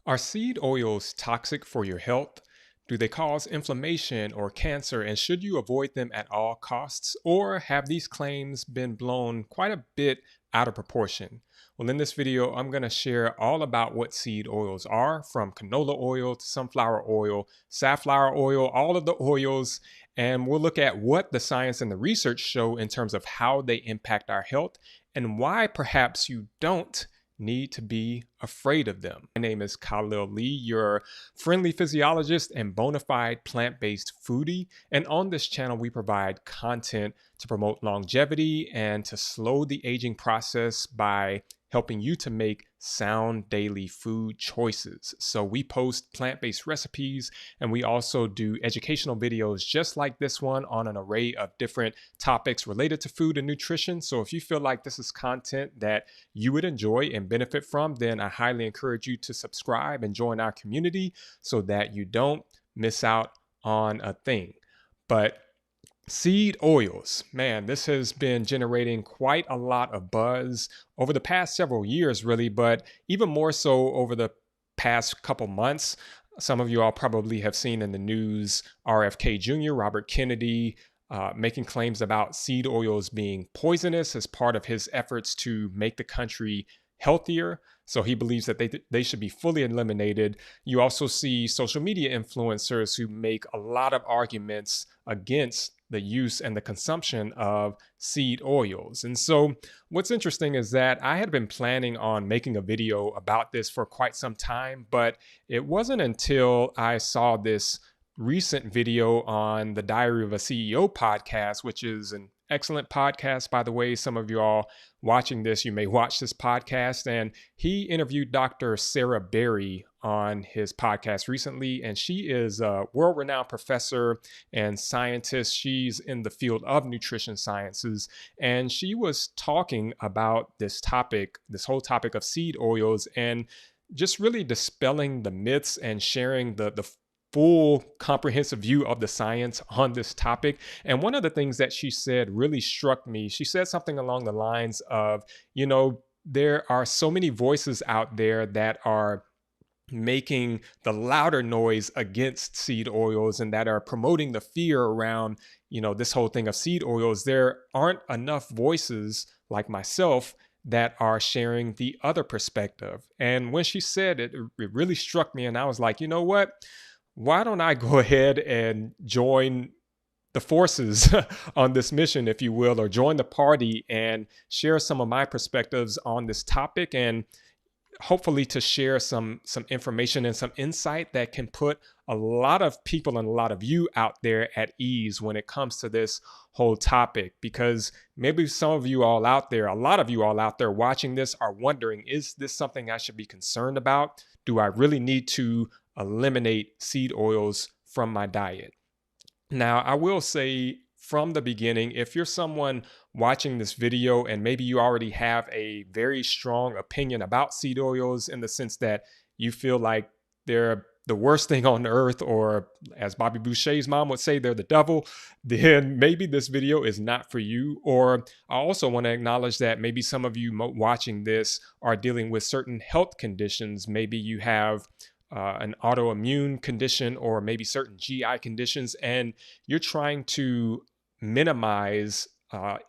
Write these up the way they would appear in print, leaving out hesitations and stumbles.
Are seed oils toxic for your health? Do they cause inflammation or cancer, and should you avoid them at all costs? Or have these claims been blown quite a bit out of proportion? Well, in this video, I'm going to share all about what seed oils are, from canola oil to sunflower oil, safflower oil, all of the oils, and we'll look at what the science and the research show in terms of how they impact our health and why perhaps you don't need to be afraid of them. My name is Khalil Lee, your friendly physiologist and bona fide plant-based foodie. And on this channel, we provide content to promote longevity and to slow the aging process by helping you to make sound daily food choices. So we post plant-based recipes, and we also do educational videos just like this one on an array of different topics related to food and nutrition. So if you feel like this is content that you would enjoy and benefit from, then I highly encourage you to subscribe and join our community so that you don't miss out on a thing. But seed oils, man, this has been generating quite a lot of buzz over the past several years, really, but even more so over the past couple months. Some of you all probably have seen in the news RFK Jr., Robert Kennedy, making claims about seed oils being poisonous as part of his efforts to make the country healthier. So he believes that they should be fully eliminated. You also see social media influencers who make a lot of arguments against the use and the consumption of seed oils. And so what's interesting is that I had been planning on making a video about this for quite some time, but it wasn't until I saw this recent video on the Diary of a CEO podcast, which is an excellent podcast, by the way. Some of you all watching this, you may watch this podcast. And he interviewed Dr. Sarah Berry on his podcast recently. And she is a world-renowned professor and scientist. She's in the field of nutrition sciences. And she was talking about this topic, this whole topic of seed oils, and just really dispelling the myths and sharing the full comprehensive view of the science on this topic. And one of the things that she said really struck me. She said something along the lines of, there are so many voices out there that are making the louder noise against seed oils and that are promoting the fear around, this whole thing of seed oils. There aren't enough voices like myself that are sharing the other perspective. And when she said it, it really struck me. And I was like, you know what? Why don't I go ahead and join the forces on this mission, if you will, or join the party and share some of my perspectives on this topic, and hopefully to share some information and some insight that can put a lot of people and a lot of you out there at ease when it comes to this whole topic. Because maybe some of you all out there, a lot of you all out there watching this are wondering, is this something I should be concerned about? Do I really need to eliminate seed oils from my diet? Now, I will say from the beginning, if you're someone watching this video and maybe you already have a very strong opinion about seed oils in the sense that you feel like they're the worst thing on earth, or as Bobby Boucher's mom would say, they're the devil, then maybe this video is not for you. Or I also want to acknowledge that maybe some of you watching this are dealing with certain health conditions. Maybe you have an autoimmune condition or maybe certain GI conditions, and you're trying to minimize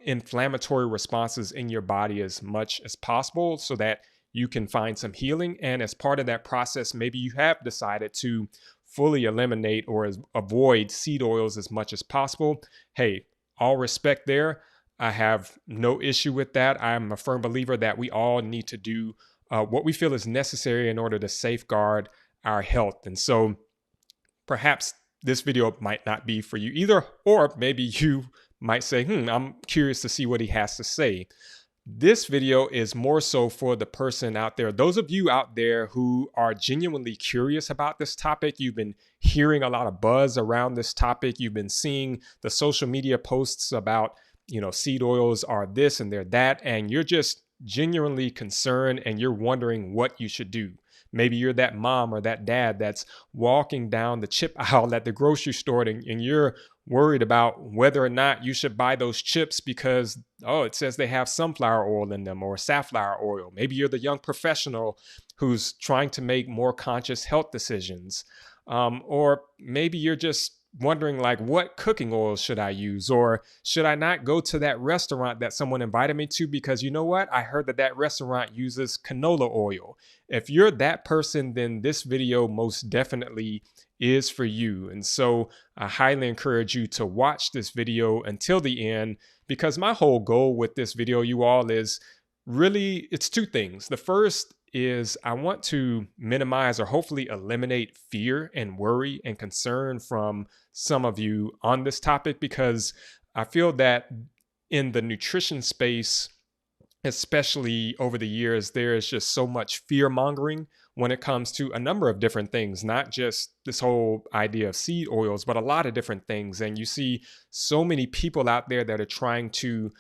inflammatory responses in your body as much as possible so that you can find some healing. And as part of that process, maybe you have decided to fully eliminate or avoid seed oils as much as possible. Hey, all respect there. I have no issue with that. I'm a firm believer that we all need to do what we feel is necessary in order to safeguard our health. And so perhaps this video might not be for you either, or maybe you might say, I'm curious to see what he has to say. This video is more so for the person out there, those of you out there who are genuinely curious about this topic. You've been hearing a lot of buzz around this topic. You've been seeing the social media posts about, seed oils are this and they're that, and you're just genuinely concerned and you're wondering what you should do. Maybe you're that mom or that dad that's walking down the chip aisle at the grocery store and you're worried about whether or not you should buy those chips because, oh, it says they have sunflower oil in them or safflower oil. Maybe you're the young professional who's trying to make more conscious health decisions. Or maybe you're just wondering, like, what cooking oil should I use? Or should I not go to that restaurant that someone invited me to because, you know what, I heard that that restaurant uses canola oil. If you're that person, then this video most definitely is for you. And so I highly encourage you to watch this video until the end, because my whole goal with this video, you all, is really, it's two things. The first is I want to minimize or hopefully eliminate fear and worry and concern from some of you on this topic, because I feel that in the nutrition space, especially over the years, there is just so much fear mongering when it comes to a number of different things, not just this whole idea of seed oils, but a lot of different things. And you see so many people out there that are trying to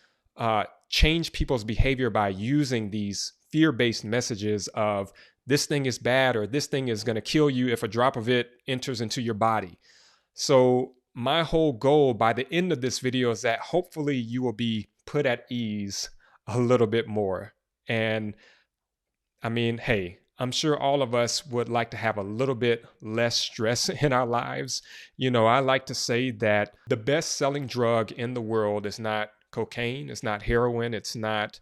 change people's behavior by using these fear-based messages of this thing is bad or this thing is going to kill you if a drop of it enters into your body. So my whole goal by the end of this video is that hopefully you will be put at ease a little bit more. And I mean, hey, I'm sure all of us would like to have a little bit less stress in our lives. You know, I like to say that the best selling drug in the world is not cocaine, it's not heroin, it's not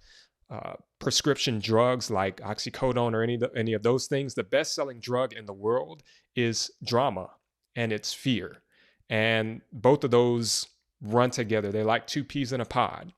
prescription drugs like oxycodone or any of those things. The best selling drug in the world is drama, and it's fear. And both of those run together. They're like two peas in a pod.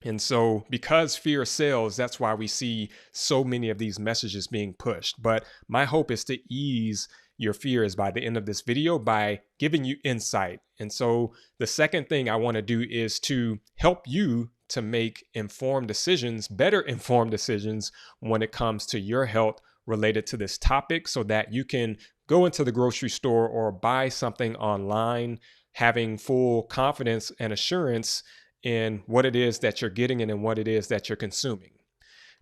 And so because fear sells, that's why we see so many of these messages being pushed. But my hope is to ease your fears by the end of this video by giving you insight. And so the second thing I want to do is to help you to make informed decisions, better informed decisions when it comes to your health related to this topic, so that you can go into the grocery store or buy something online having full confidence and assurance in what it is that you're getting and in what it is that you're consuming.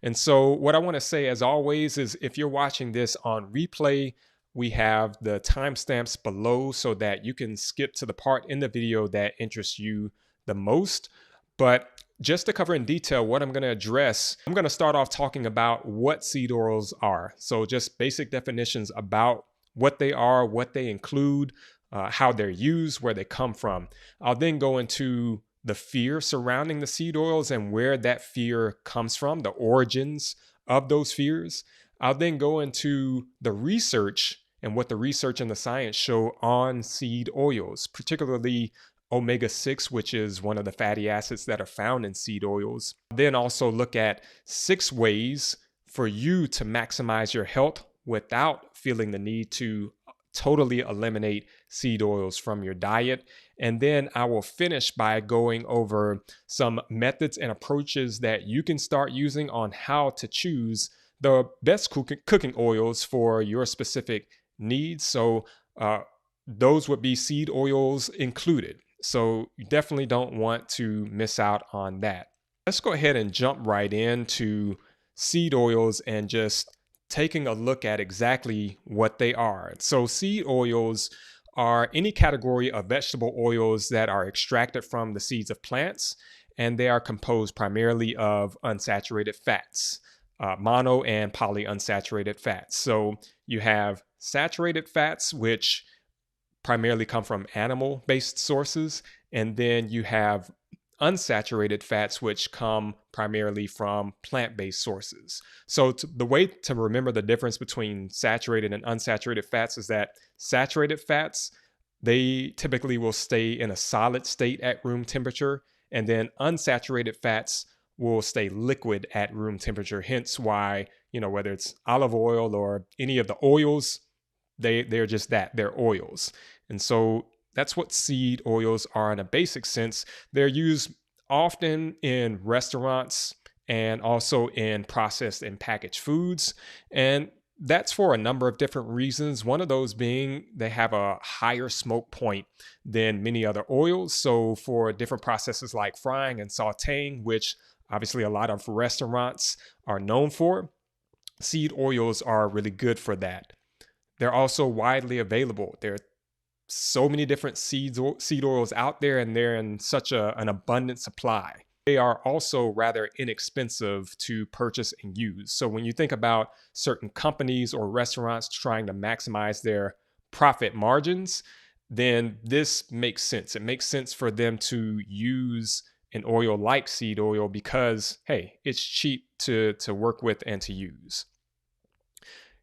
And so what I want to say, as always, is if you're watching this on replay, we have the timestamps below so that you can skip to the part in the video that interests you the most. But just to cover in detail what I'm going to address, I'm going to start off talking about what seed oils are. So just basic definitions about what they are, what they include, how they're used, where they come from. I'll then go into the fear surrounding the seed oils and where that fear comes from, the origins of those fears. I'll then go into the research and what the research and the science show on seed oils, particularly omega-6, which is one of the fatty acids that are found in seed oils. Then also look at 6 ways for you to maximize your health without feeling the need to totally eliminate seed oils from your diet. And then I will finish by going over some methods and approaches that you can start using on how to choose the best cooking oils for your specific needs. So those would be seed oils included. So you definitely don't want to miss out on that. Let's go ahead and jump right into seed oils and just taking a look at exactly what they are. So seed oils are any category of vegetable oils that are extracted from the seeds of plants, and they are composed primarily of unsaturated fats, mono and polyunsaturated fats. So you have saturated fats, which primarily come from animal-based sources, and then you have unsaturated fats, which come primarily from plant-based sources. So the way to remember the difference between saturated and unsaturated fats is that saturated fats, they typically will stay in a solid state at room temperature, and then unsaturated fats will stay liquid at room temperature. Hence why, whether it's olive oil or any of the oils, they're just that, they're oils. And so that's what seed oils are in a basic sense. They're used often in restaurants and also in processed and packaged foods. And that's for a number of different reasons. One of those being they have a higher smoke point than many other oils. So for different processes like frying and sauteing, which obviously a lot of restaurants are known for, seed oils are really good for that. They're also widely available. They're so many different seed oils out there, and they're in such an abundant supply. They are also rather inexpensive to purchase and use. So when you think about certain companies or restaurants trying to maximize their profit margins, then this makes sense. It makes sense for them to use an oil like seed oil because, hey, it's cheap to work with and to use.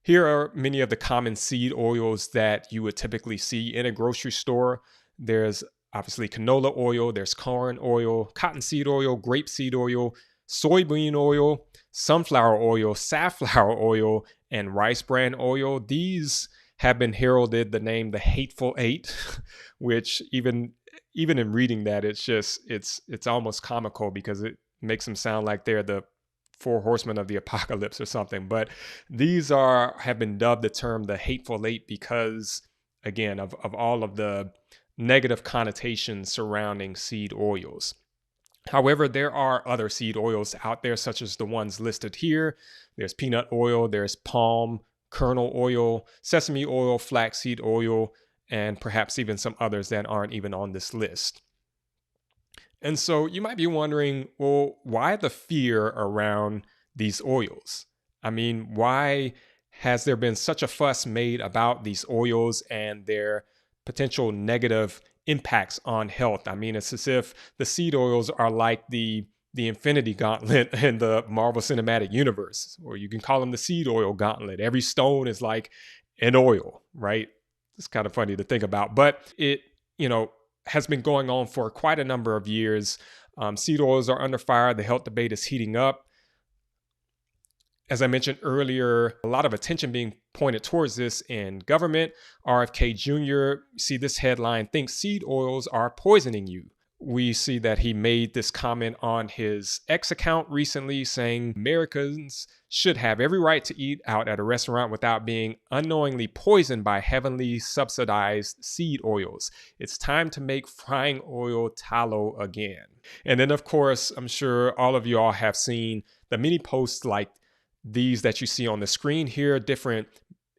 Here are many of the common seed oils that you would typically see in a grocery store. There's obviously canola oil, there's corn oil, cottonseed oil, grapeseed oil, soybean oil, sunflower oil, safflower oil, and rice bran oil. These have been heralded the name the Hateful Eight, which even in reading that, it's almost comical because it makes them sound like they're the four horsemen of the apocalypse or something. But these have been dubbed the term the Hateful Eight because, again, of all of the negative connotations surrounding seed oils. However, there are other seed oils out there, such as the ones listed here. There's peanut oil, there's palm kernel oil, sesame oil, flaxseed oil, and perhaps even some others that aren't even on this list. And so you might be wondering, well, why the fear around these oils? I mean, why has there been such a fuss made about these oils and their potential negative impacts on health? I mean, it's as if the seed oils are like the Infinity Gauntlet in the Marvel Cinematic Universe, or you can call them the seed oil gauntlet. Every stone is like an oil, right? It's kind of funny to think about, but it, has been going on for quite a number of years. Seed oils are under fire. The health debate is heating up. As I mentioned earlier, a lot of attention being pointed towards this in government. RFK Jr., see this headline, thinks seed oils are poisoning you. We see that he made this comment on his X account recently saying Americans should have every right to eat out at a restaurant without being unknowingly poisoned by heavily subsidized seed oils. It's time to make frying oil tallow again. And then, of course, I'm sure all of y'all have seen the many posts like these that you see on the screen here, different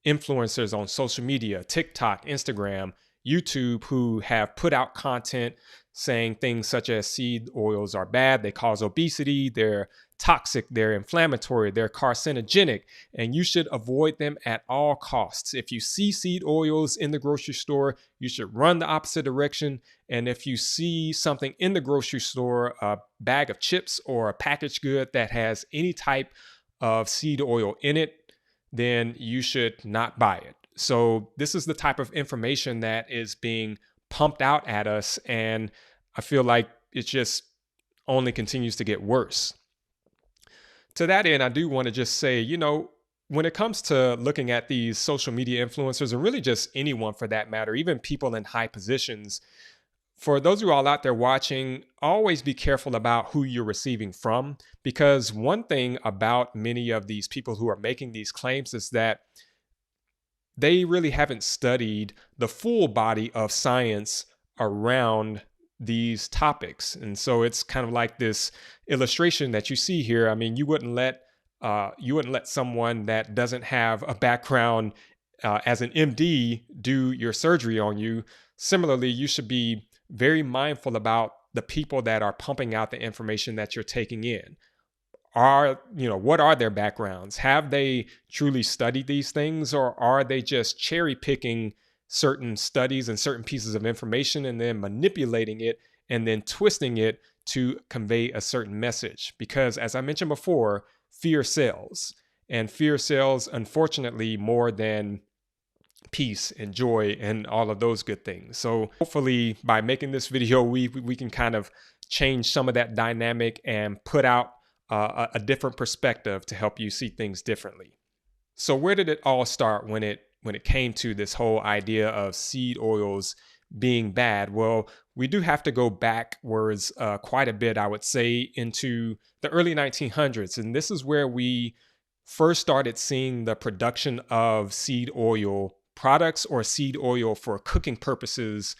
influencers on social media, TikTok, Instagram, YouTube, who have put out content saying things such as seed oils are bad, they cause obesity, they're toxic, they're inflammatory, they're carcinogenic, and you should avoid them at all costs. If you see seed oils in the grocery store, you should run the opposite direction. And if you see something in the grocery store, a bag of chips or a packaged good that has any type of seed oil in it, then you should not buy it. So this is the type of information that is being pumped out at us, and I feel like it just only continues to get worse. To that end, I do want to just say, when it comes to looking at these social media influencers, and really just anyone for that matter, even people in high positions, for those of you all out there watching, always be careful about who you're receiving from, because one thing about many of these people who are making these claims is that they really haven't studied the full body of science around these topics. And so it's kind of like this illustration that you see here. I mean, you wouldn't let someone that doesn't have a background as an MD do your surgery on you. Similarly, you should be very mindful about the people that are pumping out the information that you're taking in. What are their backgrounds? Have they truly studied these things, or are they just cherry picking certain studies and certain pieces of information and then manipulating it and then twisting it to convey a certain message? Because as I mentioned before, fear sells, and fear sells, unfortunately, more than peace and joy and all of those good things. So hopefully by making this video, we can kind of change some of that dynamic and put out a different perspective to help you see things differently. So where did it all start when it came to this whole idea of seed oils being bad? Well, we do have to go backwards quite a bit, I would say, into the early 1900s. And this is where we first started seeing the production of seed oil products or seed oil for cooking purposes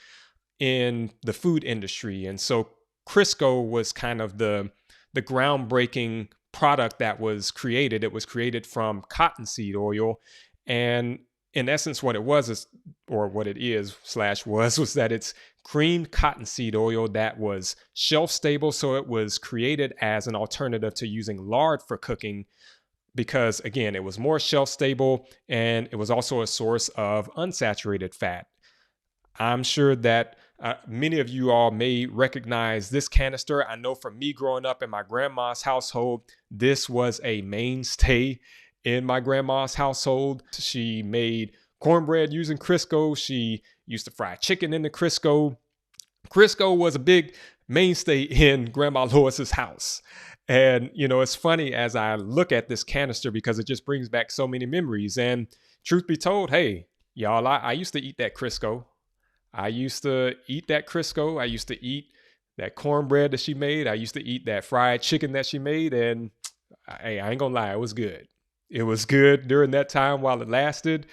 in the food industry. And so Crisco was kind of the groundbreaking product that was created. It was created from cottonseed oil. And in essence, what it was is or what it is slash was that it's creamed cottonseed oil that was shelf stable. So it was created as an alternative to using lard for cooking because, again, it was more shelf stable and it was also a source of unsaturated fat. I'm sure that many of you all may recognize this canister. I know from me growing up in my grandma's household, this was a mainstay in my grandma's household. She made cornbread using Crisco. She used to fry chicken in the Crisco. Crisco was a big mainstay in Grandma Lois's house. And, it's funny as I look at this canister because it just brings back so many memories. And truth be told, hey, y'all, I used to eat that Crisco. I used to eat that Crisco. I used to eat that cornbread that she made. I used to eat that fried chicken that she made. And I ain't gonna lie, it was good. It was good during that time while it lasted.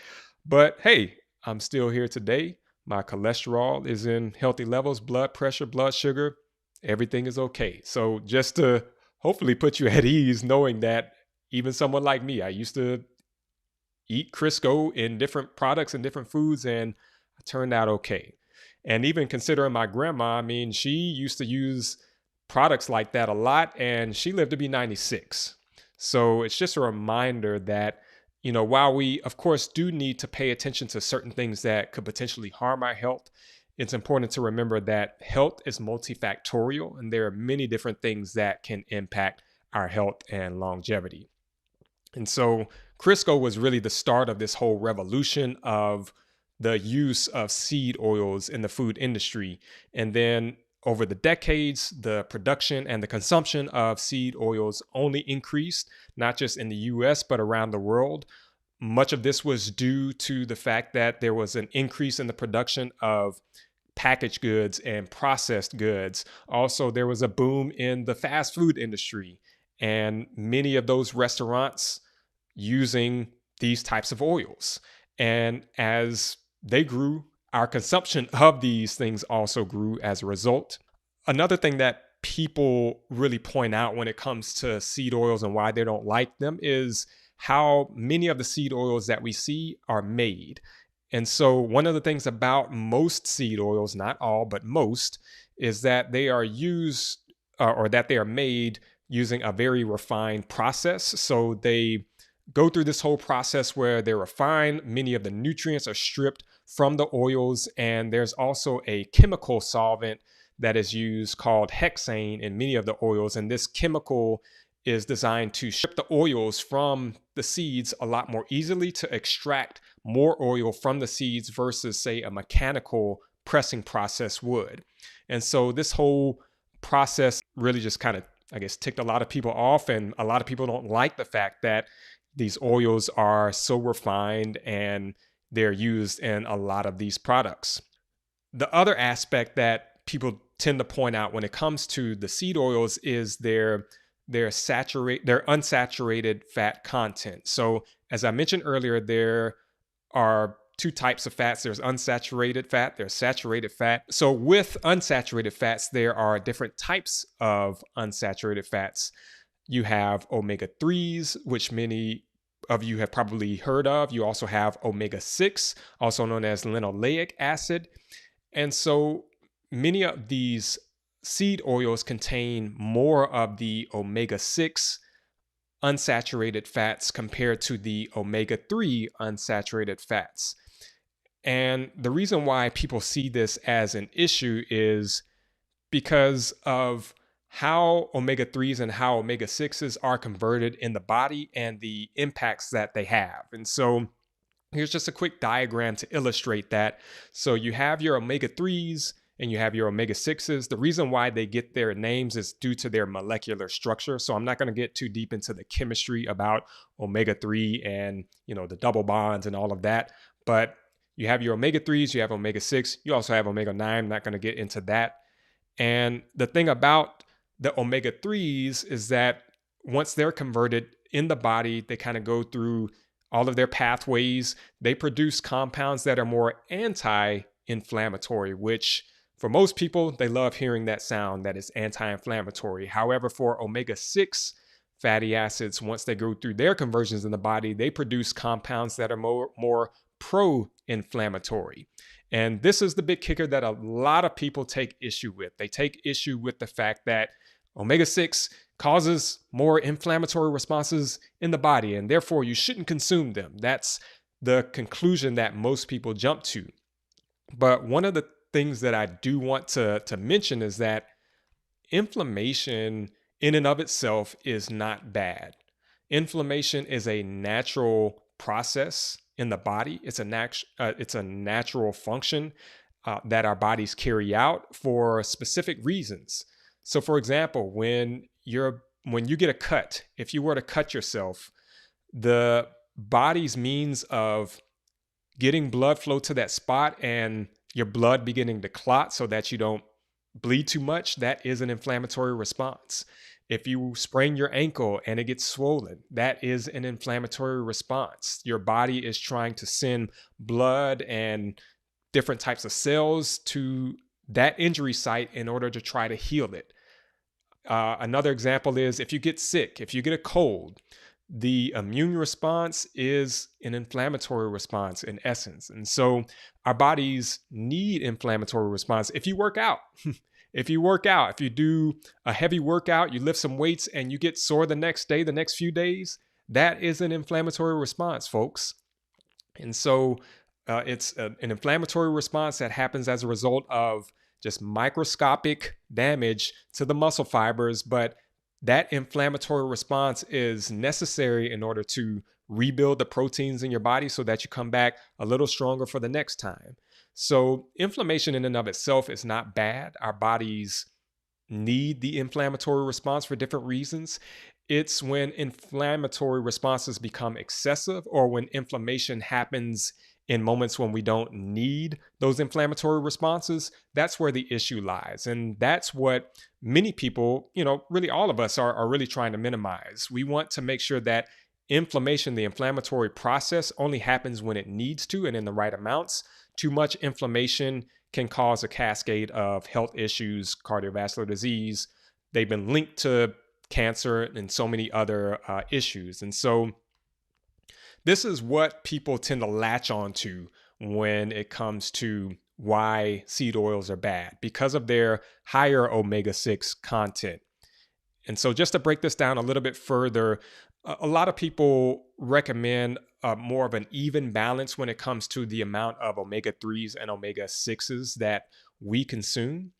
But hey, I'm still here today. My cholesterol is in healthy levels, blood pressure, blood sugar, everything is okay. So just to hopefully put you at ease knowing that even someone like me, I used to eat Crisco in different products and different foods, and I turned out okay. And even considering my grandma, I mean, she used to use products like that a lot, and she lived to be 96. So it's just a reminder that, while we, of course, do need to pay attention to certain things that could potentially harm our health, it's important to remember that health is multifactorial, and there are many different things that can impact our health and longevity. And so Crisco was really the start of this whole revolution of the use of seed oils in the food industry. And then over the decades, the production and the consumption of seed oils only increased, not just in the US, but around the world. Much of this was due to the fact that there was an increase in the production of packaged goods and processed goods. Also, there was a boom in the fast food industry, and many of those restaurants using these types of oils. And as they grew, our consumption of these things also grew as a result. Another thing that people really point out when it comes to seed oils and why they don't like them is how many of the seed oils that we see are made. And so one of the things about most seed oils, not all, but most, is that they are used or that they are made using a very refined process. So they go through this whole process where they're refined. Many of the nutrients are stripped from the oils. And there's also a chemical solvent that is used called hexane in many of the oils. And this chemical is designed to strip the oils from the seeds a lot more easily to extract more oil from the seeds versus, say, a mechanical pressing process would. And so this whole process really just kind of, I guess, ticked a lot of people off. And a lot of people don't like the fact that these oils are so refined and they're used in a lot of these products. The other aspect that people tend to point out when it comes to the seed oils is their unsaturated fat content. So as I mentioned earlier, there are two types of fats. There's unsaturated fat, there's saturated fat. So with unsaturated fats, there are different types of unsaturated fats. You have omega-3s, which many of you have probably heard of. You also have omega-6, also known as linoleic acid. And so many of these seed oils contain more of the omega-6 unsaturated fats compared to the omega-3 unsaturated fats. And the reason why people see this as an issue is because of how omega-3s and how omega-6s are converted in the body and the impacts that they have. And so here's just a quick diagram to illustrate that. So you have your omega-3s and you have your omega-6s. The reason why they get their names is due to their molecular structure. So I'm not going to get too deep into the chemistry about omega-3 and, the double bonds and all of that. But you have your omega-3s, you have omega-6, you also have omega-9. I'm not going to get into that. And the thing about the omega-3s is that once they're converted in the body, they kind of go through all of their pathways. They produce compounds that are more anti-inflammatory, which for most people, they love hearing that sound, that is anti-inflammatory. However, for omega-6 fatty acids, once they go through their conversions in the body, they produce compounds that are more pro-inflammatory. And this is the big kicker that a lot of people take issue with. They take issue with the fact that omega-6 causes more inflammatory responses in the body, and therefore you shouldn't consume them. That's the conclusion that most people jump to. But one of the things that I do want to mention is that inflammation in and of itself is not bad. Inflammation is a natural process in the body. It's a natural function that our bodies carry out for specific reasons. So, for example, when you get a cut, if you were to cut yourself, the body's means of getting blood flow to that spot and your blood beginning to clot so that you don't bleed too much, that is an inflammatory response. If you sprain your ankle and it gets swollen, that is an inflammatory response. Your body is trying to send blood and different types of cells to that injury site in order to try to heal it. Another example is if you get sick, if you get a cold, the immune response is an inflammatory response in essence. And so our bodies need inflammatory response. If you work out, if you do a heavy workout, you lift some weights and you get sore the next day, the next few days, that is an inflammatory response, folks. And so it's an inflammatory response that happens as a result of just microscopic damage to the muscle fibers, but that inflammatory response is necessary in order to rebuild the proteins in your body so that you come back a little stronger for the next time. So inflammation in and of itself is not bad. Our bodies need the inflammatory response for different reasons. It's when inflammatory responses become excessive or when inflammation happens in moments when we don't need those inflammatory responses, that's where the issue lies. And that's what many people, really all of us are really trying to minimize. We want to make sure that inflammation, the inflammatory process, only happens when it needs to and in the right amounts. Too much inflammation can cause a cascade of health issues, cardiovascular disease. They've been linked to cancer and so many other issues. And so this is what people tend to latch onto when it comes to why seed oils are bad, because of their higher omega-6 content. And so just to break this down a little bit further, a lot of people recommend more of an even balance when it comes to the amount of omega-3s and omega-6s that we consume.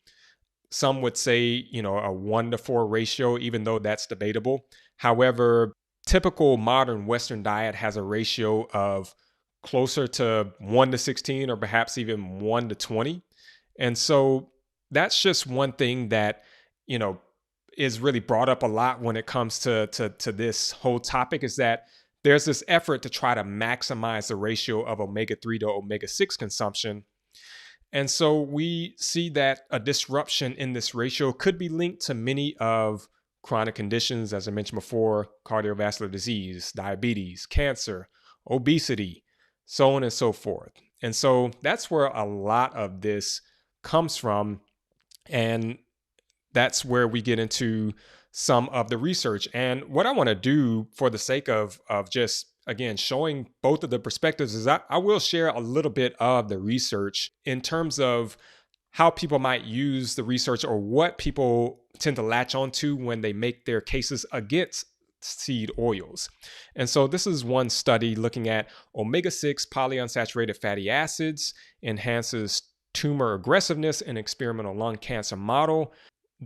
Some would say, a 1-to-4 ratio, even though that's debatable. However, typical modern Western diet has a ratio of closer to 1-to-16 or perhaps even 1-to-20. And so that's just one thing that, is really brought up a lot when it comes to this whole topic, is that there's this effort to try to maximize the ratio of omega-3 to omega-6 consumption. And so we see that a disruption in this ratio could be linked to many of chronic conditions, as I mentioned before, cardiovascular disease, diabetes, cancer, obesity, so on and so forth. And so that's where a lot of this comes from. And that's where we get into some of the research. And what I want to do for the sake of just, again, showing both of the perspectives is I will share a little bit of the research in terms of how people might use the research or what people tend to latch onto when they make their cases against seed oils. And so this is one study looking at omega-6 polyunsaturated fatty acids enhances tumor aggressiveness in experimental lung cancer model.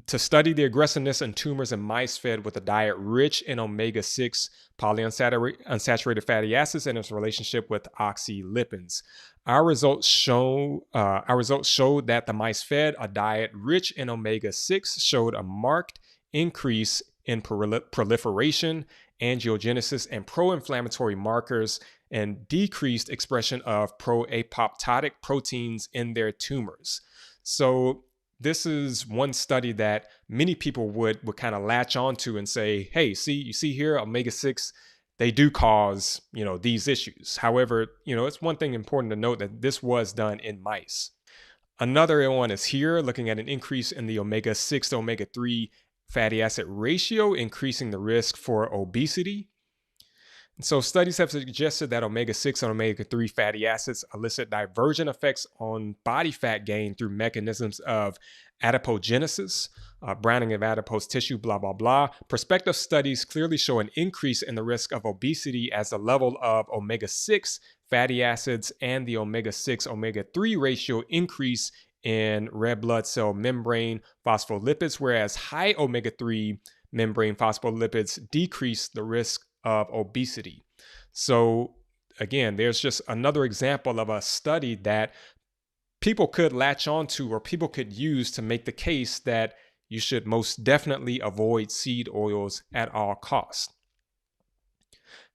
To study the aggressiveness in tumors in mice fed with a diet rich in omega-6 polyunsaturated fatty acids and its relationship with oxylipins. Our results showed that the mice fed a diet rich in omega-6 showed a marked increase in proliferation, angiogenesis, and pro-inflammatory markers, and decreased expression of pro-apoptotic proteins in their tumors. So this is one study that many people would kind of latch onto and say, hey, you see here, omega-6, they do cause, these issues. However, it's one thing important to note that this was done in mice. Another one is here, looking at an increase in the omega-6 to omega-3 fatty acid ratio, increasing the risk for obesity. So studies have suggested that omega-6 and omega-3 fatty acids elicit divergent effects on body fat gain through mechanisms of adipogenesis, browning of adipose tissue, blah, blah, blah. Prospective studies clearly show an increase in the risk of obesity as the level of omega-6 fatty acids and the omega-6 omega-3 ratio increase in red blood cell membrane phospholipids, whereas high omega-3 membrane phospholipids decrease the risk of obesity. So, again, there's just another example of a study that people could latch onto or people could use to make the case that you should most definitely avoid seed oils at all costs.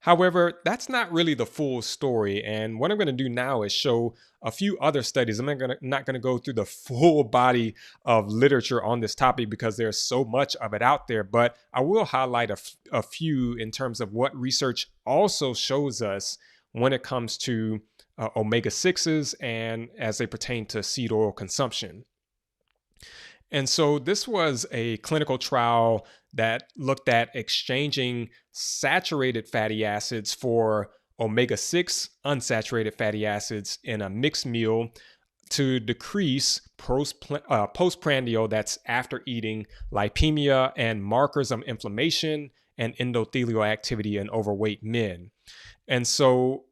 However, that's not really the full story. And what I'm going to do now is show a few other studies. I'm not going to go through the full body of literature on this topic because there's so much of it out there, but I will highlight a few in terms of what research also shows us when it comes to omega-6s and as they pertain to seed oil consumption. And so this was a clinical trial that looked at exchanging saturated fatty acids for omega-6 unsaturated fatty acids in a mixed meal to decrease postprandial, that's after eating, lipemia, and markers of inflammation and endothelial activity in overweight men. And so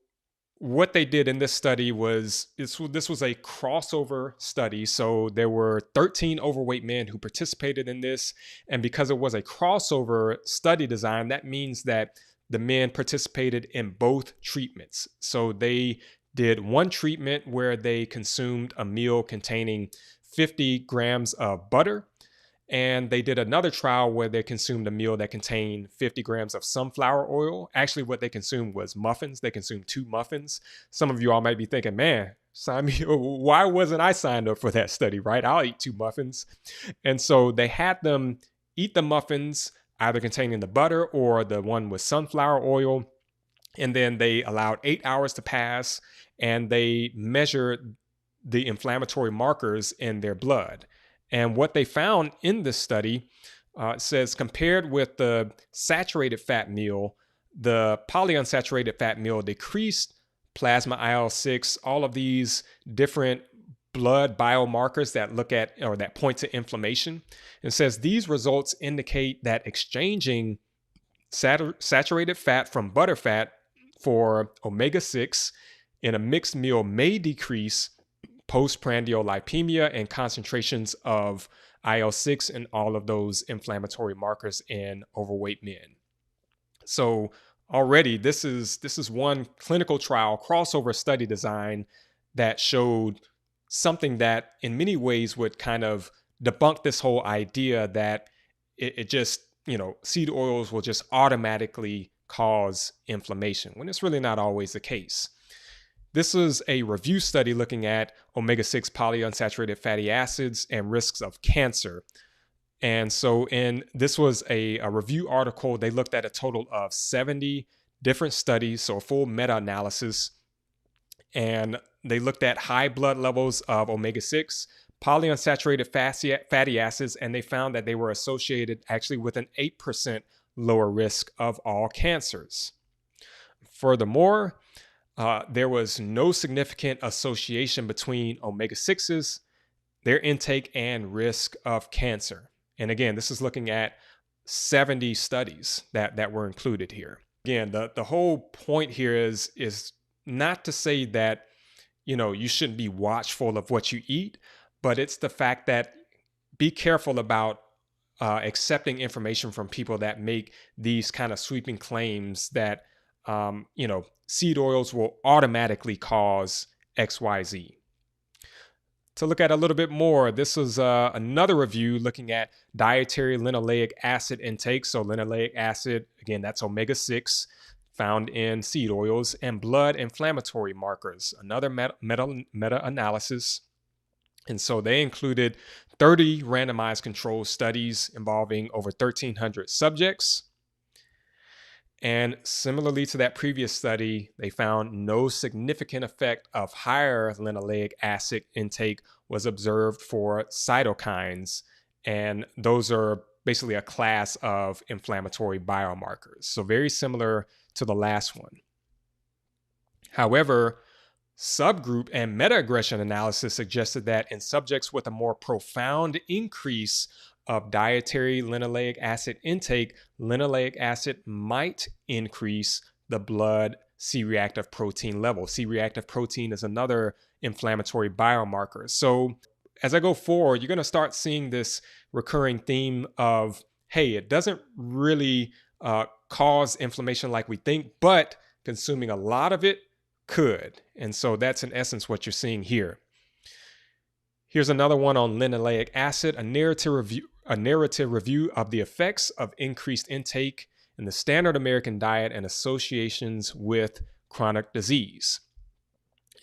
what they did in this study was this was a crossover study. So there were 13 overweight men who participated in this. And because it was a crossover study design, that means that the men participated in both treatments. So they did one treatment where they consumed a meal containing 50 grams of butter. And they did another trial where they consumed a meal that contained 50 grams of sunflower oil. Actually, what they consumed was muffins. They consumed 2 muffins. Some of you all might be thinking, man, why wasn't I signed up for that study, right? I'll eat 2 muffins. And so they had them eat the muffins, either containing the butter or the one with sunflower oil. And then they allowed 8 hours to pass and they measured the inflammatory markers in their blood. And what they found in this study says compared with the saturated fat meal, the polyunsaturated fat meal decreased plasma IL-6, all of these different blood biomarkers that look at or that point to inflammation. It says these results indicate that exchanging saturated fat from butter fat for omega-6 in a mixed meal may decrease postprandial lipemia and concentrations of IL-6 and all of those inflammatory markers in overweight men. So already this is one clinical trial crossover study design that showed something that in many ways would kind of debunk this whole idea that it just, seed oils will just automatically cause inflammation, when it's really not always the case. This is a review study looking at omega-6 polyunsaturated fatty acids and risks of cancer. And so this was a review article. They looked at a total of 70 different studies, so a full meta-analysis. And they looked at high blood levels of omega-6, polyunsaturated fatty acids, and they found that they were associated actually with an 8% lower risk of all cancers. Furthermore, there was no significant association between omega-6s, their intake, and risk of cancer. And again, this is looking at 70 studies that were included here. Again, the whole point here is not to say that, you shouldn't be watchful of what you eat, but it's the fact that be careful about accepting information from people that make these kind of sweeping claims that, seed oils will automatically cause XYZ. To look at a little bit more, this is another review looking at dietary linoleic acid intake. So linoleic acid, again, that's omega-6 found in seed oils, and blood inflammatory markers, another meta-analysis. And so they included 30 randomized control studies involving over 1,300 subjects. And similarly to that previous study, they found no significant effect of higher linoleic acid intake was observed for cytokines. And those are basically a class of inflammatory biomarkers. So very similar to the last one. However, subgroup and meta-aggression analysis suggested that in subjects with a more profound increase of dietary linoleic acid intake, linoleic acid might increase the blood C-reactive protein level. C-reactive protein is another inflammatory biomarker. So as I go forward, you're going to start seeing this recurring theme of, hey, it doesn't really cause inflammation like we think, but consuming a lot of it could. And so that's in essence what you're seeing here. Here's another one on linoleic acid, a narrative review of the effects of increased intake in the standard American diet and associations with chronic disease.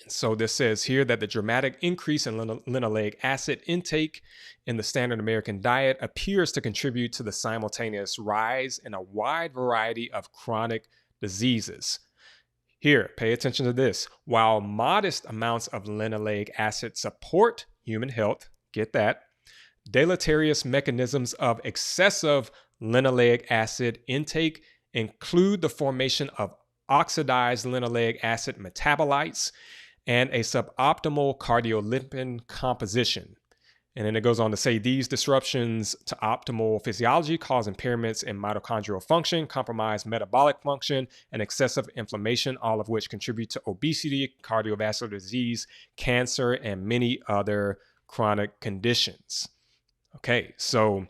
And so this says here that the dramatic increase in linoleic acid intake in the standard American diet appears to contribute to the simultaneous rise in a wide variety of chronic diseases. Here, pay attention to this. While modest amounts of linoleic acid support human health, get that, deleterious mechanisms of excessive linoleic acid intake include the formation of oxidized linoleic acid metabolites and a suboptimal cardiolipin composition. And then it goes on to say these disruptions to optimal physiology cause impairments in mitochondrial function, compromise metabolic function, and excessive inflammation, all of which contribute to obesity, cardiovascular disease, cancer, and many other chronic conditions. Okay, so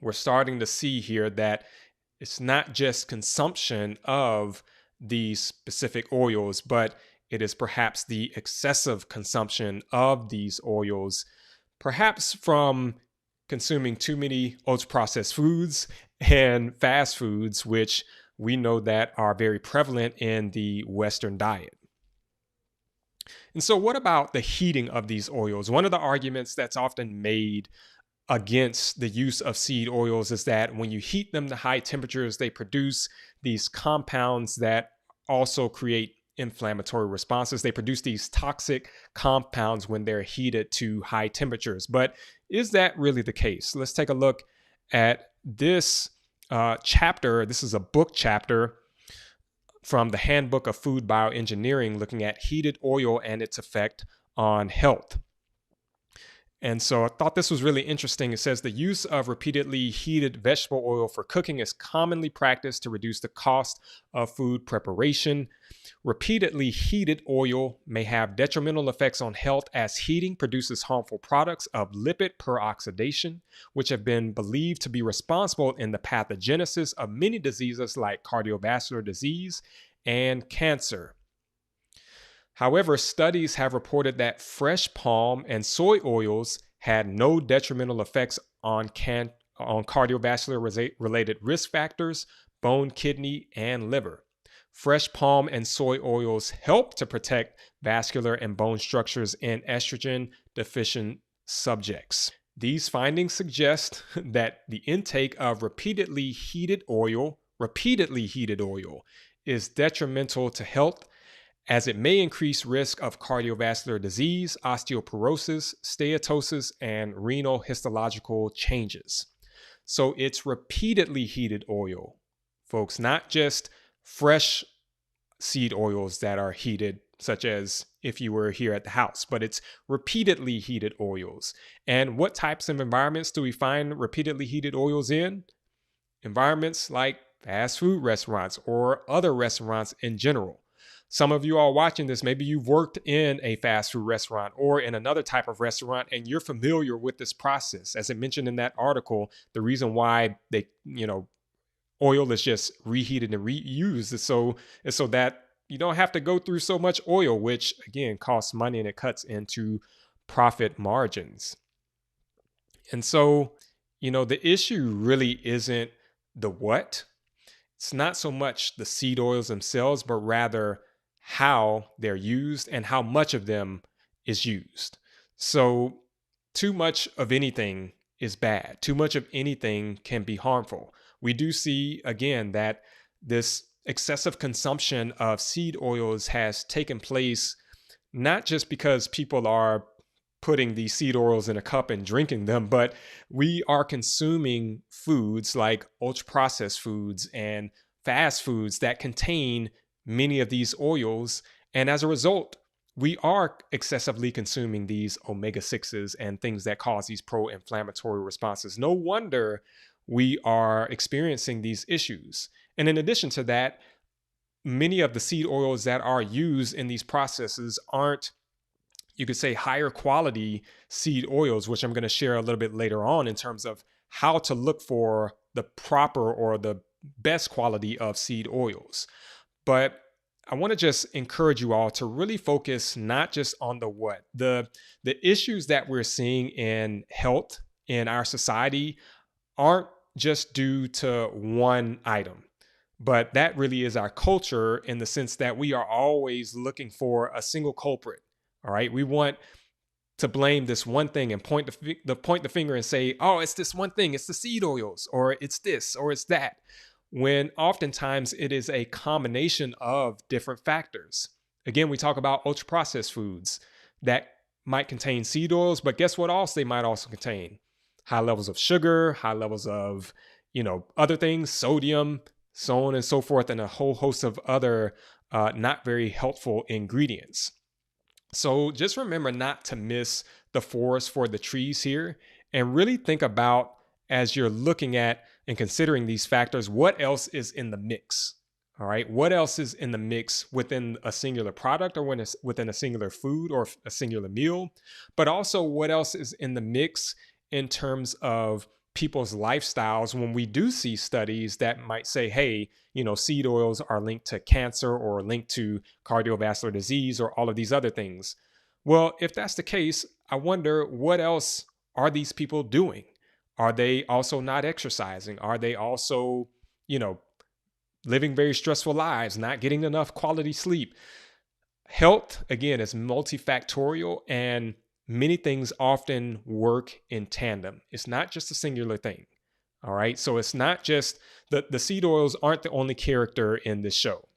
we're starting to see here that it's not just consumption of these specific oils, but it is perhaps the excessive consumption of these oils, perhaps from consuming too many ultra-processed foods and fast foods, which we know that are very prevalent in the Western diet. And so what about the heating of these oils? One of the arguments that's often made against the use of seed oils is that when you heat them to high temperatures, they produce these compounds that also create inflammatory responses. They produce these toxic compounds when they're heated to high temperatures. But is that really the case? Let's take a look at this chapter. This is a book chapter from the Handbook of Food Bioengineering, looking at heated oil and its effect on health. And so I thought this was really interesting. It says the use of repeatedly heated vegetable oil for cooking is commonly practiced to reduce the cost of food preparation. Repeatedly heated oil may have detrimental effects on health as heating produces harmful products of lipid peroxidation, which have been believed to be responsible in the pathogenesis of many diseases like cardiovascular disease and cancer. However, studies have reported that fresh palm and soy oils had no detrimental effects on cardiovascular related risk factors, bone, kidney, and liver. Fresh palm and soy oils help to protect vascular and bone structures in estrogen deficient subjects. These findings suggest that the intake of repeatedly heated oil is detrimental to health, as it may increase risk of cardiovascular disease, osteoporosis, steatosis, and renal histological changes. So it's repeatedly heated oil, folks, not just fresh seed oils that are heated, such as if you were here at the house, but it's repeatedly heated oils. And what types of environments do we find repeatedly heated oils in? Environments like fast food restaurants or other restaurants in general. Some of you are watching this, maybe you've worked in a fast food restaurant or in another type of restaurant, and you're familiar with this process. As it mentioned in that article, the reason why oil is just reheated and reused is so that you don't have to go through so much oil, which again costs money and it cuts into profit margins. And so, the issue really isn't the what. It's not so much the seed oils themselves, but rather how they're used and how much of them is used. So too much of anything is bad. Too much of anything can be harmful. We do see, again, that this excessive consumption of seed oils has taken place not just because people are putting these seed oils in a cup and drinking them, but we are consuming foods like ultra-processed foods and fast foods that contain many of these oils. And as a result, we are excessively consuming these omega 6s and things that cause these pro inflammatory responses. No wonder we are experiencing these issues. And in addition to that, many of the seed oils that are used in these processes aren't, you could say, higher quality seed oils, which I'm going to share a little bit later on in terms of how to look for the proper or the best quality of seed oils. But I want to just encourage you all to really focus not just on the what. The issues that we're seeing in health in our society aren't just due to one item, but that really is our culture, in the sense that we are always looking for a single culprit. All right. We want to blame this one thing and point the finger and say, oh, it's this one thing. It's the seed oils, or it's this, or it's that. When oftentimes it is a combination of different factors. Again, we talk about ultra processed foods that might contain seed oils, but guess what else they might also contain? High levels of sugar, high levels of, other things, sodium, so on and so forth, and a whole host of other not very helpful ingredients. So just remember not to miss the forest for the trees here, and really think about, as you're looking at and considering these factors, what else is in the mix? All right. What else is in the mix within a singular product, or within a singular food or a singular meal? But also, what else is in the mix in terms of people's lifestyles, when we do see studies that might say, hey, seed oils are linked to cancer or linked to cardiovascular disease or all of these other things. Well, if that's the case, I wonder, what else are these people doing? Are they also not exercising? Are they also, living very stressful lives, not getting enough quality sleep? Health, again, is multifactorial, and many things often work in tandem. It's not just a singular thing. All right. So it's not just the seed oils aren't the only character in this show.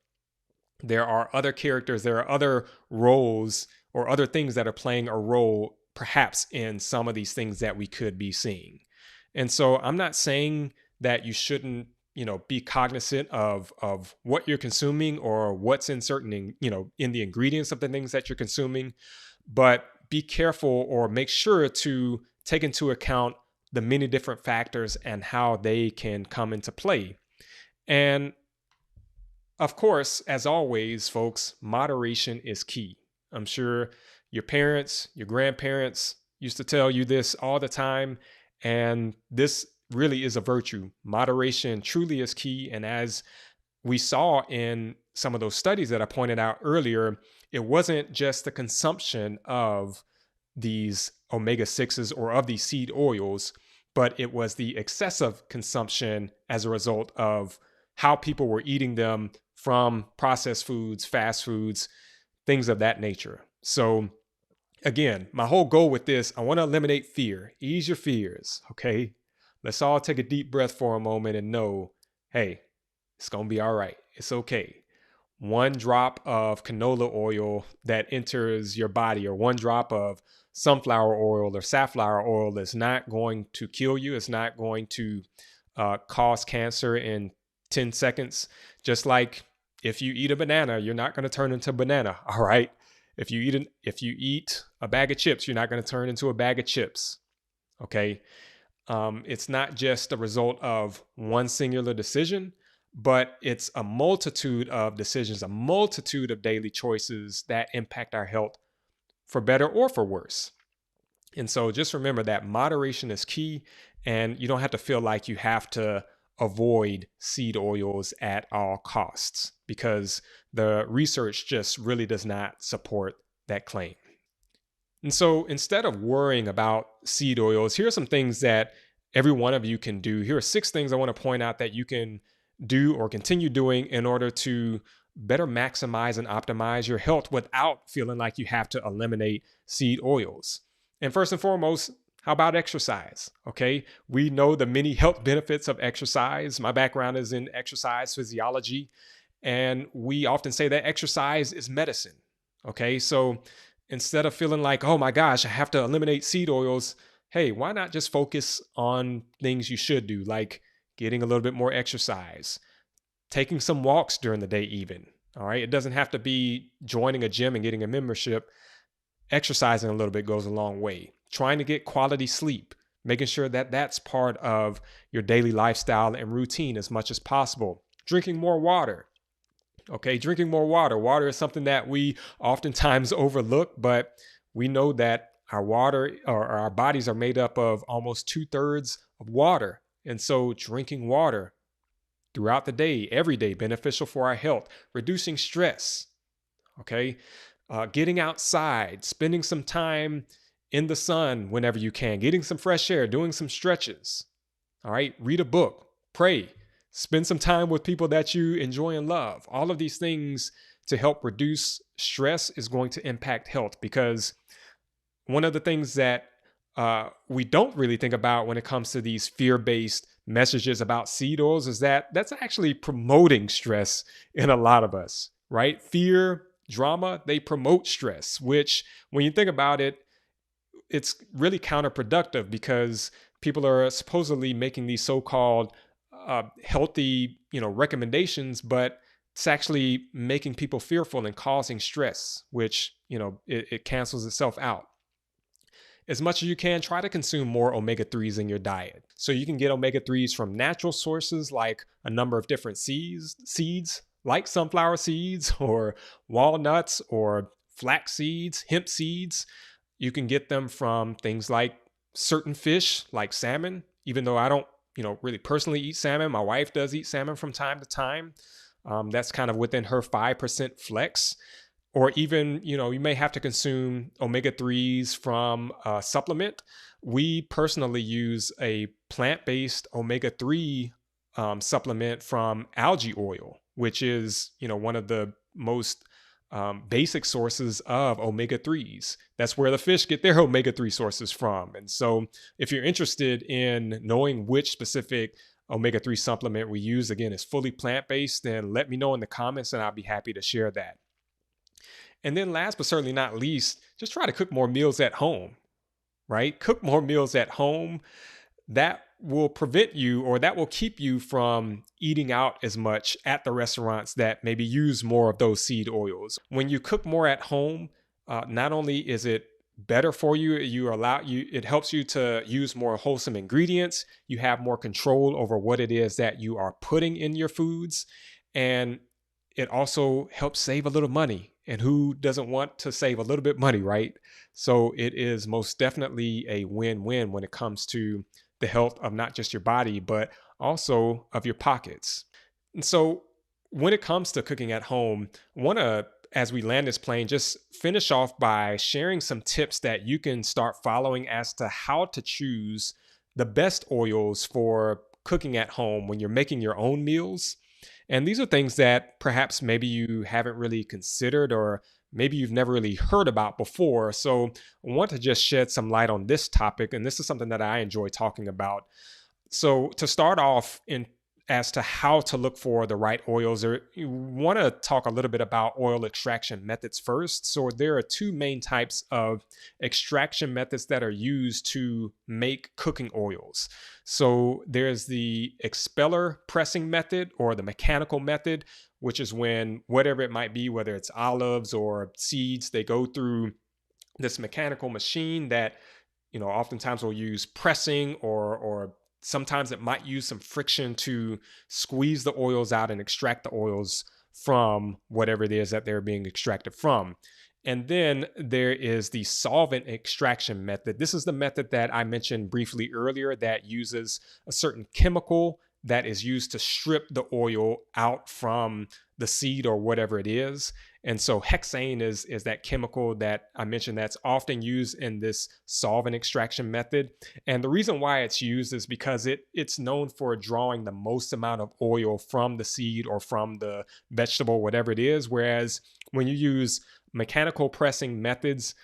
There are other characters, there are other roles or other things that are playing a role, perhaps, in some of these things that we could be seeing. And so I'm not saying that you shouldn't, be cognizant of what you're consuming or what's in certain, in the ingredients of the things that you're consuming, but be careful, or make sure to take into account the many different factors and how they can come into play. And of course, as always, folks, moderation is key. I'm sure your parents, your grandparents used to tell you this all the time. And this really is a virtue. Moderation truly is key. And as we saw in some of those studies that I pointed out earlier, it wasn't just the consumption of these omega 6s or of these seed oils, but it was the excessive consumption as a result of how people were eating them from processed foods, fast foods, things of that nature. So again, my whole goal with this, I want to eliminate fear, ease your fears. Okay. Let's all take a deep breath for a moment and know, hey, it's going to be all right. It's okay. One drop of canola oil that enters your body, or one drop of sunflower oil or safflower oil, is not going to kill you. It's not going to cause cancer in 10 seconds. Just like if you eat a banana, you're not going to turn into a banana. All right. If you eat a bag of chips, you're not going to turn into a bag of chips. Okay. It's not just a result of one singular decision, but it's a multitude of decisions, a multitude of daily choices that impact our health for better or for worse. And so just remember that moderation is key, and you don't have to feel like you have to avoid seed oils at all costs, because the research just really does not support that claim. And so instead of worrying about seed oils, here are some things that every one of you can do. Here are 6 things I want to point out that you can do or continue doing in order to better maximize and optimize your health without feeling like you have to eliminate seed oils. And first and foremost, how about exercise? Okay. We know the many health benefits of exercise. My background is in exercise physiology, and we often say that exercise is medicine. Okay. So instead of feeling like, oh my gosh, I have to eliminate seed oils, hey, why not just focus on things you should do, like getting a little bit more exercise, taking some walks during the day even. All right. It doesn't have to be joining a gym and getting a membership. Exercising a little bit goes a long way. Trying to get quality sleep, making sure that that's part of your daily lifestyle and routine as much as possible. Drinking more water. Okay, drinking more water. Water is something that we oftentimes overlook, but we know that our water or our bodies are made up of almost 2/3 of water. And so drinking water throughout the day, every day, beneficial for our health, reducing stress. Okay, getting outside, spending some time in the sun whenever you can, getting some fresh air, doing some stretches. All right, read a book, pray, spend some time with people that you enjoy and love. All of these things to help reduce stress is going to impact health, because one of the things that we don't really think about when it comes to these fear-based messages about seed oils is that that's actually promoting stress in a lot of us, right? Fear, drama, they promote stress, which when you think about it, it's really counterproductive, because people are supposedly making these so-called healthy, recommendations, but it's actually making people fearful and causing stress, which, it cancels itself out. As much as you can, try to consume more omega-3s in your diet. So you can get omega-3s from natural sources like a number of different seeds like sunflower seeds or walnuts or flax seeds, hemp seeds. You can get them from things like certain fish like salmon, even though I don't, really personally eat salmon. My wife does eat salmon from time to time. That's kind of within her 5% flex. Or even, you may have to consume omega-3s from a supplement. We personally use a plant-based omega-3 supplement from algae oil, which is, one of the most basic sources of omega-3s. That's where the fish get their omega-3 sources from. And so if you're interested in knowing which specific omega-3 supplement we use, again, is fully plant-based, then let me know in the comments and I'll be happy to share that. And then last but certainly not least, just try to cook more meals at home, right? Cook more meals at home. That will prevent you, or that will keep you from eating out as much at the restaurants that maybe use more of those seed oils. When you cook more at home, not only is it better for you, it helps you to use more wholesome ingredients. You have more control over what it is that you are putting in your foods. And it also helps save a little money. And who doesn't want to save a little bit money, right? So it is most definitely a win-win when it comes to the health of not just your body, but also of your pockets. And so when it comes to cooking at home, I want to, as we land this plane, just finish off by sharing some tips that you can start following as to how to choose the best oils for cooking at home when you're making your own meals. And these are things that perhaps maybe you haven't really considered, or maybe you've never really heard about before. So I want to just shed some light on this topic. And this is something that I enjoy talking about. So to start off, as to how to look for the right oils, or you want to talk a little bit about oil extraction methods first. So there are two main types of extraction methods that are used to make cooking oils. So there's the expeller pressing method, or the mechanical method, which is when whatever it might be, whether it's olives or seeds, they go through this mechanical machine that, oftentimes will use pressing, or sometimes it might use some friction to squeeze the oils out and extract the oils from whatever it is that they're being extracted from. And then there is the solvent extraction method. This is the method that I mentioned briefly earlier that uses a certain chemical that is used to strip the oil out from the seed or whatever it is. And so hexane is that chemical that I mentioned that's often used in this solvent extraction method. And the reason why it's used is because it's known for drawing the most amount of oil from the seed or from the vegetable, whatever it is. Whereas when you use mechanical pressing methods,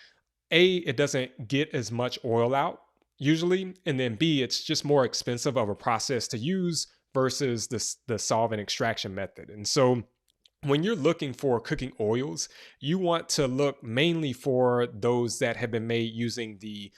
A, it doesn't get as much oil out usually, and then B, it's just more expensive of a process to use versus the solvent extraction method. And so when you're looking for cooking oils, you want to look mainly for those that have been made using the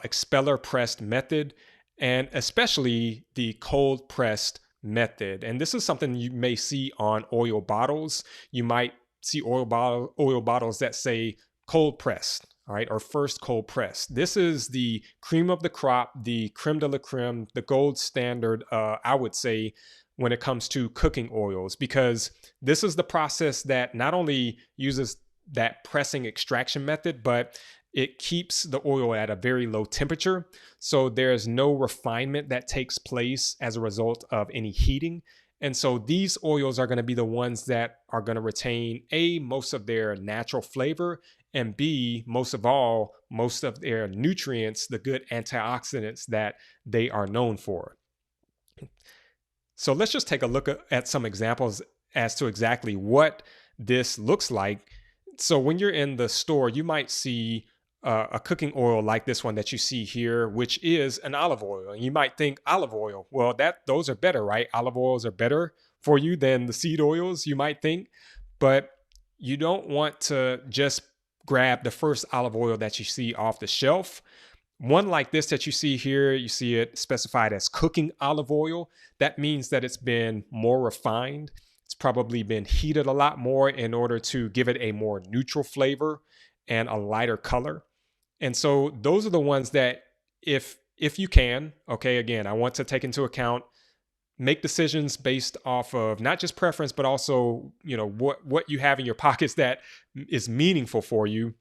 expeller pressed method, and especially the cold pressed method. And this is something you may see on oil bottles. You might see oil bottles that say cold pressed, all right, or first cold pressed. This is the cream of the crop, the creme de la creme, the gold standard, I would say, when it comes to cooking oils, because this is the process that not only uses that pressing extraction method, but it keeps the oil at a very low temperature. So there's no refinement that takes place as a result of any heating. And so these oils are going to be the ones that are going to retain A, most of their natural flavor, and B, most of all, most of their nutrients, the good antioxidants that they are known for. So let's just take a look at some examples as to exactly what this looks like. So when you're in the store, you might see a cooking oil like this one that you see here, which is an olive oil. And you might think olive oil, well, those are better, right? Olive oils are better for you than the seed oils, you might think. But you don't want to just grab the first olive oil that you see off the shelf. One like this that you see here, you see it specified as cooking olive oil. That means that it's been more refined. It's probably been heated a lot more in order to give it a more neutral flavor and a lighter color. And so those are the ones that if you can, okay, again, I want to take into account, make decisions based off of not just preference, but also, what you have in your pockets that is meaningful for you.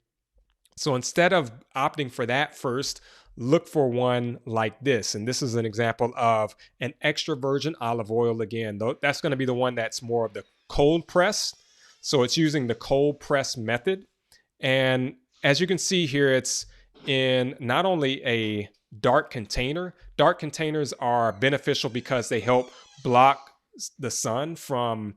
So instead of opting for that first, look for one like this. And this is an example of an extra virgin olive oil. Again, though, that's going to be the one that's more of the cold press. So it's using the cold press method. And as you can see here, it's in not only a dark container. Dark containers are beneficial because they help block the sun from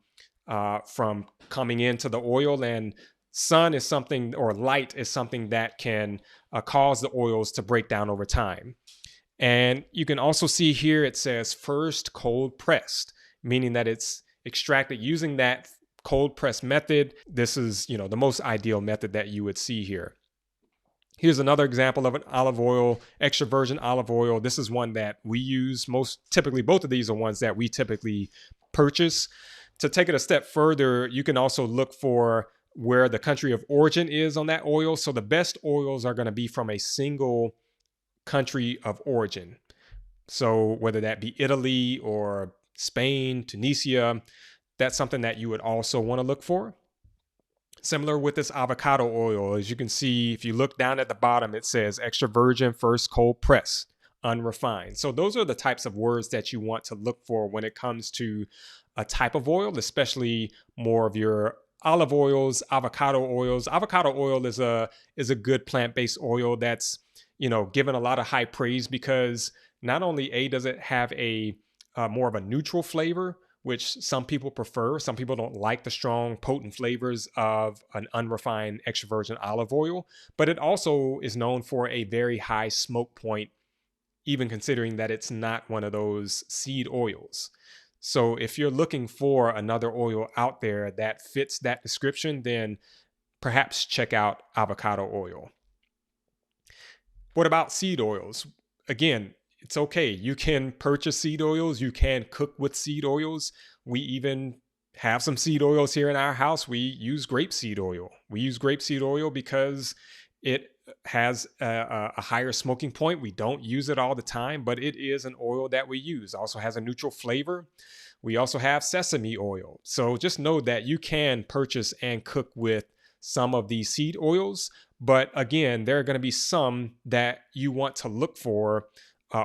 coming into the oil, and sun is something, or light is something that can cause the oils to break down over time. And you can also see here it says first cold pressed, meaning that it's extracted using that cold press method. This is, the most ideal method that you would see here. Here's another example of an olive oil, extra virgin olive oil. This is one that we use most typically. Both of these are ones that we typically purchase. To take it a step further, you can also look for where the country of origin is on that oil. So the best oils are going to be from a single country of origin. So whether that be Italy or Spain, Tunisia, that's something that you would also want to look for. Similar with this avocado oil, as you can see, if you look down at the bottom, it says extra virgin, first cold press, unrefined. So those are the types of words that you want to look for when it comes to a type of oil, especially more of your olive oils, avocado oils. Avocado oil is a good plant-based oil that's, given a lot of high praise because not only does it have a more of a neutral flavor, which some people prefer. Some people don't like the strong, potent flavors of an unrefined extra virgin olive oil, but it also is known for a very high smoke point, even considering that it's not one of those seed oils. So if you're looking for another oil out there that fits that description, then perhaps check out avocado oil. What about seed oils? Again, it's okay. You can purchase seed oils. You can cook with seed oils. We even have some seed oils here in our house. We use grapeseed oil. We use grapeseed oil because it has a higher smoking point. We don't use it all the time, but it is an oil that we use. Also has a neutral flavor. We also have sesame oil. So just know that you can purchase and cook with some of these seed oils. But again, there are going to be some that you want to look for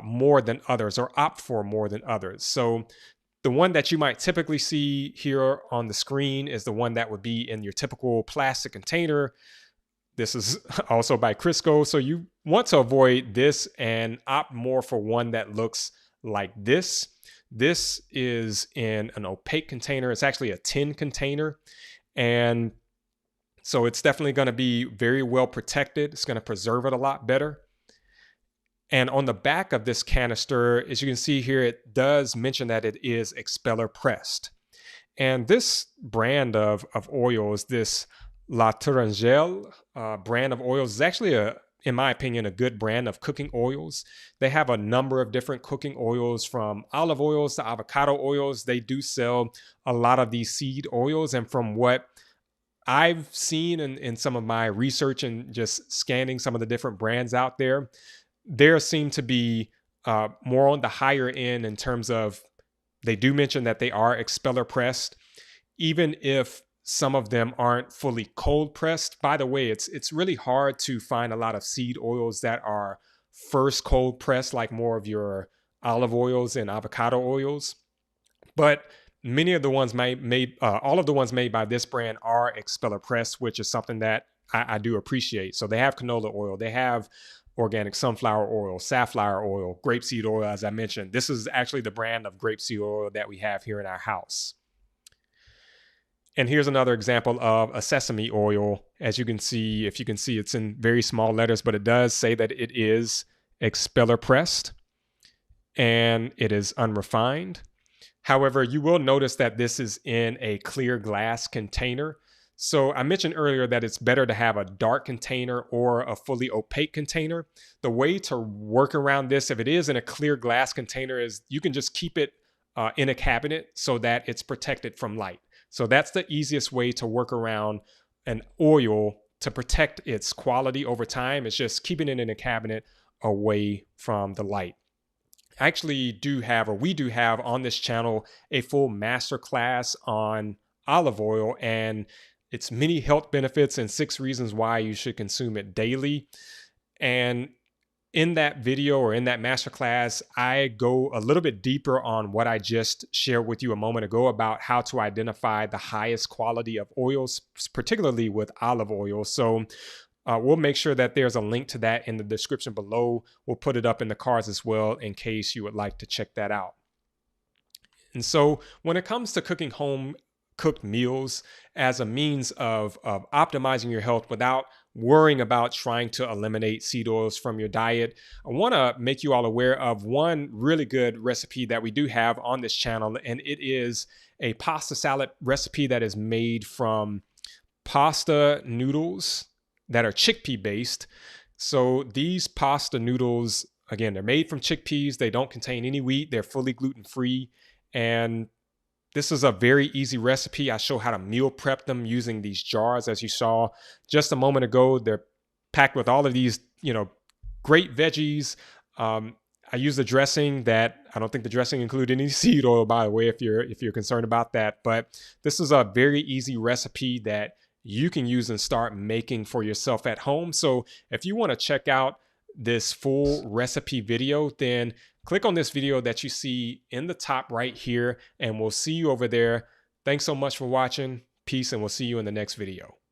more than others, or opt for more than others. So the one that you might typically see here on the screen is the one that would be in your typical plastic container. This is also by Crisco. So you want to avoid this and opt more for one that looks like this. This is in an opaque container. It's actually a tin container. And so it's definitely going to be very well protected. It's going to preserve it a lot better. And on the back of this canister, as you can see here, it does mention that it is expeller pressed. And this brand of oils, this La Tourangelle brand of oils, is actually in my opinion, a good brand of cooking oils. They have a number of different cooking oils, from olive oils to avocado oils. They do sell a lot of these seed oils. And from what I've seen in some of my research and just scanning some of the different brands out there seem to be more on the higher end in terms of, they do mention that they are expeller pressed, even if some of them aren't fully cold pressed. By the way, it's really hard to find a lot of seed oils that are first cold pressed, like more of your olive oils and avocado oils. But many of the ones all of the ones made by this brand are expeller pressed, which is something that I do appreciate. So they have canola oil, they have organic sunflower oil, safflower oil, grapeseed oil, as I mentioned. This is actually the brand of grapeseed oil that we have here in our house. And here's another example of a sesame oil. As you can see, if you can see, it's in very small letters, but it does say that it is expeller pressed and it is unrefined. However, you will notice that this is in a clear glass container. So I mentioned earlier that it's better to have a dark container or a fully opaque container. The way to work around this, if it is in a clear glass container, is you can just keep it in a cabinet so that it's protected from light. So that's the easiest way to work around an oil to protect its quality over time. It's just keeping it in a cabinet away from the light. We do have on this channel a full masterclass on olive oil and its many health benefits and 6 reasons why you should consume it daily. And in that video, or in that masterclass, I go a little bit deeper on what I just shared with you a moment ago about how to identify the highest quality of oils, particularly with olive oil. So we'll make sure that there's a link to that in the description below. We'll put it up in the cards as well in case you would like to check that out. And so when it comes to cooking home cooked meals as a means of optimizing your health without worrying about trying to eliminate seed oils from your diet, I want to make you all aware of one really good recipe that we do have on this channel, and it is a pasta salad recipe that is made from pasta noodles that are chickpea based. So these pasta noodles, again, they're made from chickpeas. They don't contain any wheat. They're fully gluten free. And this is a very easy recipe. I show how to meal prep them using these jars, as you saw just a moment ago. They're packed with all of these, great veggies. I use the dressing that I don't think the dressing include any seed oil, by the way, if you're concerned about that. But this is a very easy recipe that you can use and start making for yourself at home. So if you want to check out this full recipe video, then click on this video that you see in the top right here, and we'll see you over there. Thanks so much for watching. Peace, and we'll see you in the next video.